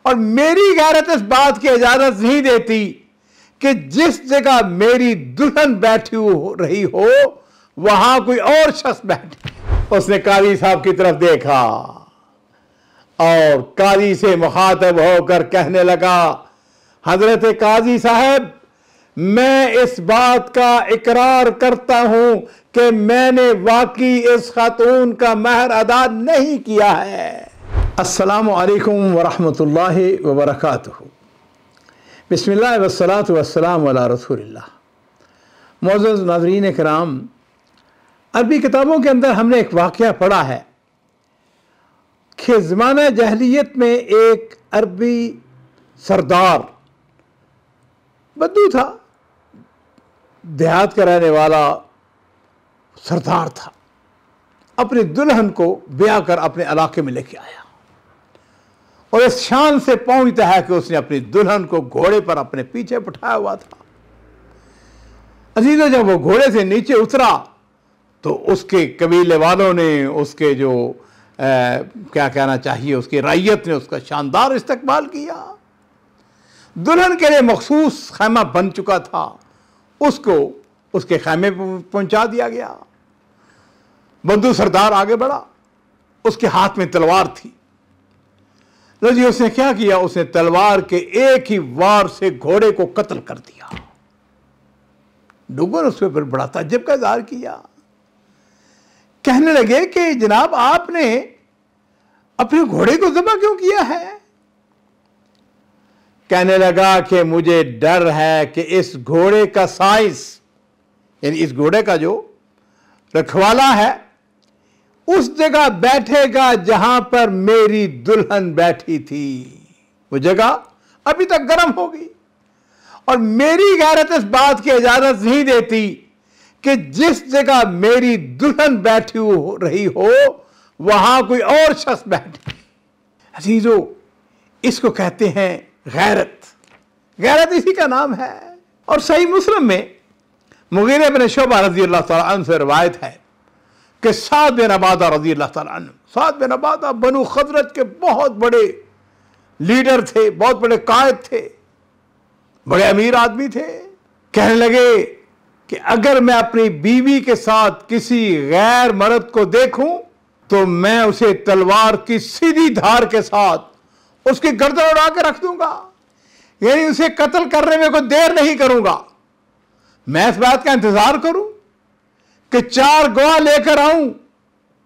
और मेरी गैरत इस बात की इजाजत नहीं देती कि जिस जगह मेरी दुल्हन बैठी रही हो वहां कोई और शख्स बैठे। उसने काजी साहब की तरफ देखा और काजी से मुखातब होकर कहने लगा, हजरत काजी साहब, मैं इस बात का इकरार करता हूं कि मैंने वाकई इस खातून का महर अदा नहीं किया है। अस्सलामु अलैकुम वरहमतुल्लाहि वबरकातुहू। बिस्मिल्लाह वस्सलातु वस्सलामु अला रसूलिल्लाह। मोअज़्ज़ज़ नाज़रीन किराम, अरबी किताबों के अंदर हमने एक वाक़या पढ़ा है कि ज़माना जहलियत में एक अरबी सरदार बद्दू था, देहात का रहने वाला सरदार था। अपनी दुल्हन को ब्याह कर अपने इलाके में लेके आया और इस शान से पहुंचता है कि उसने अपनी दुल्हन को घोड़े पर अपने पीछे बिठाया हुआ था। अजीजों, जब वो घोड़े से नीचे उतरा तो उसके कबीले वालों ने, उसके जो क्या कहना चाहिए, उसकी रैयत ने उसका शानदार इस्तकबाल किया। दुल्हन के लिए मखसूस खैमा बन चुका था, उसको उसके खैमे पर पहुंचा दिया गया। बद्दू सरदार आगे बढ़ा, उसके हाथ में तलवार थी। जी, उसने क्या किया, उसने तलवार के एक ही वार से घोड़े को कत्ल कर दिया। लोगों ने उस पर बड़ा ताज्जुब का इज़हार किया। कहने लगे कि जनाब, आपने अपने घोड़े को ज़बह क्यों किया है? कहने लगा कि मुझे डर है कि इस घोड़े का साइज, यानी इस घोड़े का जो रखवाला है, उस जगह बैठेगा जहां पर मेरी दुल्हन बैठी थी। वो जगह अभी तक गर्म होगी और मेरी गैरत इस बात की इजाजत नहीं देती कि जिस जगह मेरी दुल्हन बैठी रही हो वहां कोई और शख्स बैठे। अजीजों, इसको कहते हैं गैरत। गैरत इसी का नाम है। और सही मुस्लिम में मुगीरा बिन शुअबा रज़ी अल्लाह तआला अन्हु से रिवायत है कि साद बिन उबादा रज़ी अल्लाह तआला अन्हु, साद बिन उबादा बनु खज़रज के बहुत बड़े लीडर थे, बहुत बड़े कायद थे, बड़े अमीर आदमी थे। कहने लगे कि अगर मैं अपनी बीवी के साथ किसी गैर मर्द को देखूं तो मैं उसे तलवार की सीधी धार के साथ उसकी गर्दन उड़ा के रख दूंगा, यानी उसे कत्ल करने में कोई देर नहीं करूंगा। मैं इस बात का इंतजार करूं कि 4 गवाह लेकर आऊं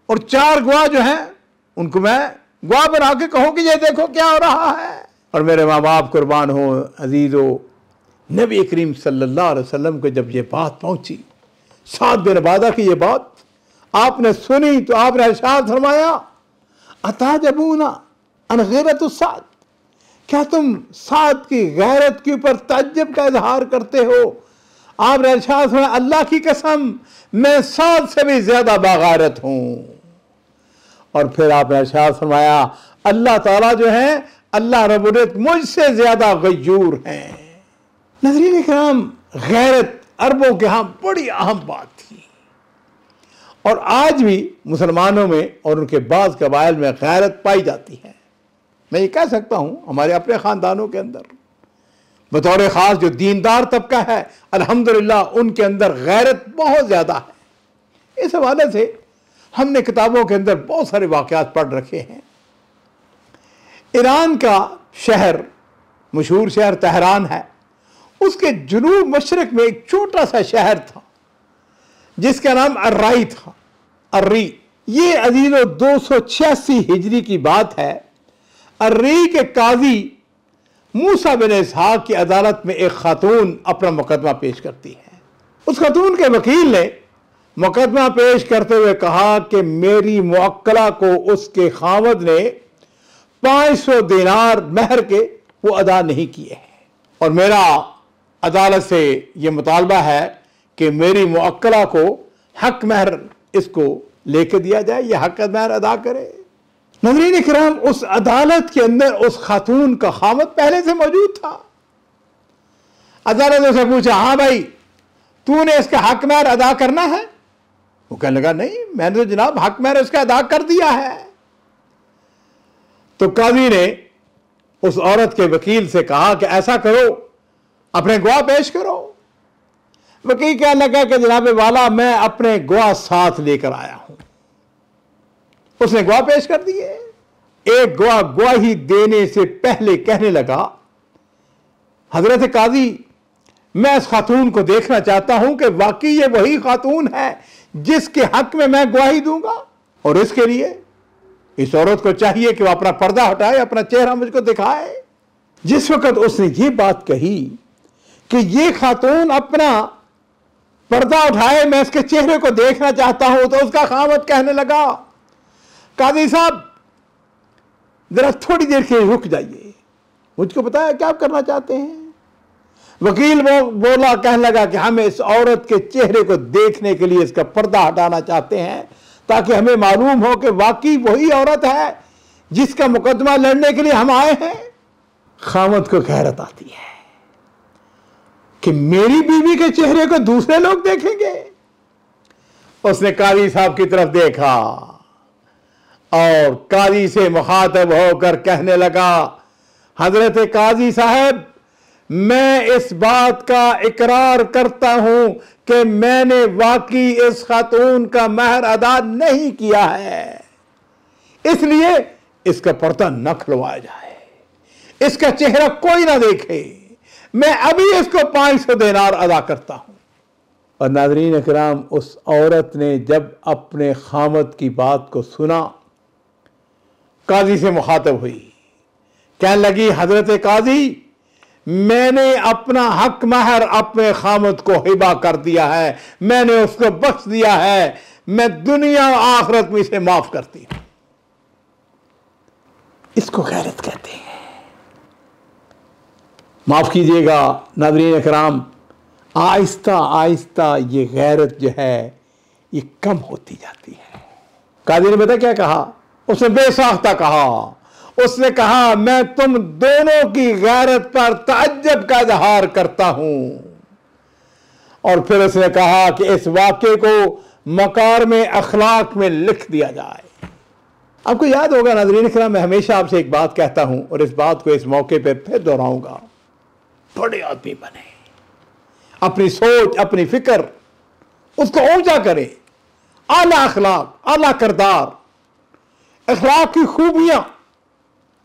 और 4 गवाह जो हैं उनको मैं गवाह बना के कहूं कि ये देखो क्या हो रहा है। और मेरे माँ बाप कुर्बान हो अजीजों, नबी करीम सल्लल्लाहु अलैहि वसल्लम को जब ये बात पहुंची, साद बिन उबादा की ये बात आपने सुनी तो आपने इरशाद फरमाया, अताजबूना अन गैरत साद, क्या तुम साद की गैरत के ऊपर ताज्जुब का इजहार करते हो? आपने इरशाद फरमाया, अल्लाह की कसम, मैं साद से भी ज्यादा बागैरत हूं। और फिर आपने इरशाद फरमाया, अल्लाह ताला जो है, अल्लाह रब्बुल इज्जत मुझसे ज्यादा गयूर हैं। नाज़रीन इकराम, गैरत अरबों के यहां बड़ी अहम बात थी और आज भी मुसलमानों में और उनके बाज़ कबाइल में गैरत पाई जाती है। मैं ये कह सकता हूं हमारे अपने ख़ानदानों के अंदर बतौर ख़ास जो दीनदार तबका है, अल्हम्दुलिल्लाह उनके अंदर गैरत बहुत ज़्यादा है। इस हवाले से हमने किताबों के अंदर बहुत सारे वाक़यात पढ़ रखे हैं। ईरान का शहर, मशहूर शहर तेहरान है, उसके जुनूब मशरक में एक छोटा सा शहर था जिसका नाम अर्राई था। अर्री, ये अजीजों 286 हिजरी की बात है। अर्री के काजी मूसा बिन इसहाक की अदालत में एक खातून अपना मुकदमा पेश करती है। उस खातून के वकील ने मुकदमा पेश करते हुए कहा कि मेरी मुअक्कला को उसके खावद ने 500 दिनार महर के वो अदा नहीं किए हैं और मेरा अदालत से ये मुतालबा है कि मेरी मुअक्कला को हक महर इसको लेके दिया जाए, यह हक महर अदा करे। नाज़रीन इकराम, उस अदालत के अंदर उस खातून का खामद पहले से मौजूद था। अदालत से पूछा, हाँ भाई, तूने इसका हक महर अदा करना है? वो कहने लगा, नहीं, मैंने तो जनाब हक महर इसका अदा कर दिया है। तो काजी ने उस औरत के वकील से कहा कि ऐसा करो, अपने गवाह पेश करो। वकील कहने लगा कि जनाब वाला मैं अपने गवाह साथ लेकर आया हूं। उसने गवाह पेश कर दिए। एक गवाह गवाही देने से पहले कहने लगा, हजरत काजी, मैं इस खातून को देखना चाहता हूं कि वाकई ये वही खातून है जिसके हक में मैं गवाही दूंगा, और इसके लिए इस औरत को चाहिए कि वह अपना पर्दा हटाए, अपना चेहरा मुझको दिखाए। जिस वक्त उसने ये बात कही कि ये खातून अपना पर्दा उठाए, मैं इसके चेहरे को देखना चाहता हूं, तो उसका खामद कहने लगा, काजी साहब जरा थोड़ी देर के लिए रुक जाइए, मुझको बताया क्या आप करना चाहते हैं। वकील बोला, कहने लगा कि हम इस औरत के चेहरे को देखने के लिए इसका पर्दा हटाना चाहते हैं, ताकि हमें मालूम हो कि वाकई वही औरत है जिसका मुकदमा लड़ने के लिए हम आए हैं। खामद को हैरत आती है कि मेरी बीवी के चेहरे को दूसरे लोग देखेंगे। उसने काजी साहब की तरफ देखा और काजी से मुखातब होकर कहने लगा, हजरत काजी साहब, मैं इस बात का इकरार करता हूं कि मैंने वाकई इस खातून का महर अदा नहीं किया है, इसलिए इसका पर्दा न खुलवाया जाए, इसका चेहरा कोई ना देखे, मैं अभी इसको 500 दिनार अदा करता हूं। और नाज़रीन इकराम, उस औरत ने जब अपने खामद की बात को सुना, काजी से मुखातब हुई, कहने लगी, हजरत काजी, मैंने अपना हक महर अपने खामद को हिबा कर दिया है, मैंने उसको बख्श दिया है, मैं दुनिया आखिरत में इसे माफ करती हूं। इसको गैरत कहते हैं। माफ कीजिएगा नाज़रीन इकराम, आहिस्ता आहिस्ता ये गैरत जो है ये कम होती जाती है। काजी ने पता क्या कहा? उसने बेसाख्ता कहा, उसने कहा, मैं तुम दोनों की गैरत पर ताज्जुब का इजहार करता हूं। और फिर उसने कहा कि इस वाक़े को मकार में अखलाक में लिख दिया जाए। आपको याद होगा नाज़रीन इकराम, मैं हमेशा आपसे एक बात कहता हूं और इस बात को इस मौके पर फिर दोहराऊंगा, बड़े आदमी बने, अपनी सोच अपनी फिक्र उसको ऊंचा करें, आला अखलाक, आला किरदार, अखलाक की खूबियां,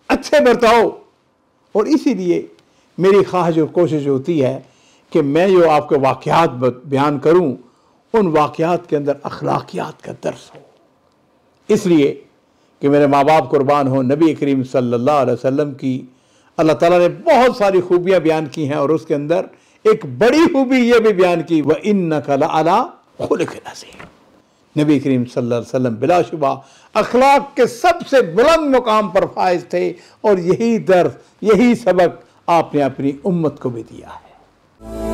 अच्छे बर्ताव। और इसीलिए मेरी ख्वाहिश और कोशिश होती है कि मैं जो आपको वाक़यात बयान करूं, उन वाक़यात के अंदर अखलाकियात का दर्स हो, इसलिए कि मेरे माँ बाप कुर्बान हो, नबी करीम सल्लल्लाहु अलैहि वसल्लम की अल्लाह ताला ने बहुत सारी खूबियां बयान की हैं, और उसके अंदर एक बड़ी खूबी यह भी बयान की, व इन्नका लअला खुलुक़िन अज़ीम। नबी करीम सल्लल्लाहु अलैहि वसल्लम बिलाशुबा अखलाक के सबसे बुलंद मुकाम पर फाइज थे, और यही दर्स, यही सबक आपने अपनी उम्मत को भी दिया है।